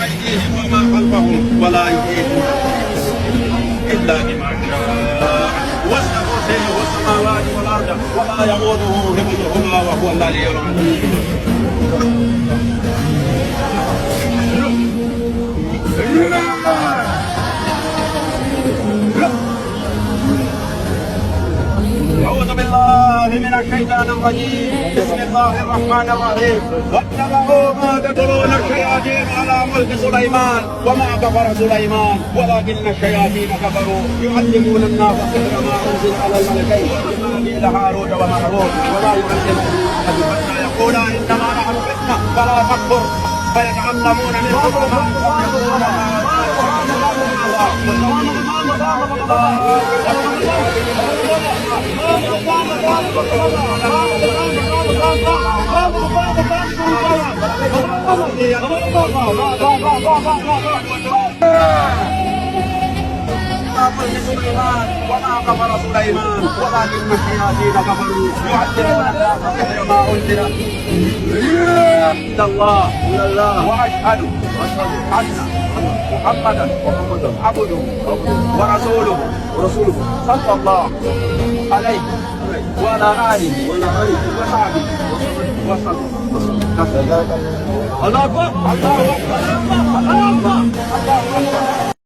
أيديهم وما خلفهم ولا يحيطون إلا بما شاء وسع كرسيه السماوات والأرض ولا يئوده حفظهما وهو العلي العظيم. أعوذ بالله من الشيطان الرجيم. بسم الله الرحمن الرحيم. واتبعوا ما تتلون الشياطين على ملك سليمان وما كفر سليمان ولكن الشياطين كفروا يعلمون الناس سحر ما أنزل على الملكين ببابل هاروت وماروت وما يعلمون حتى يقولا إنما نحن فتنة فلا تكفر فيتعلمون منهما وما كفر سليمان ولكن الشياطين كفروا يعلمون الناس سحر ما أنزل إلى الله وأشهد أن محمدا عبده ورسوله صلى الله عليه وعلى آله وصحبه وسلم. الله أكبر الله أكبر الله أكبر الله أكبر.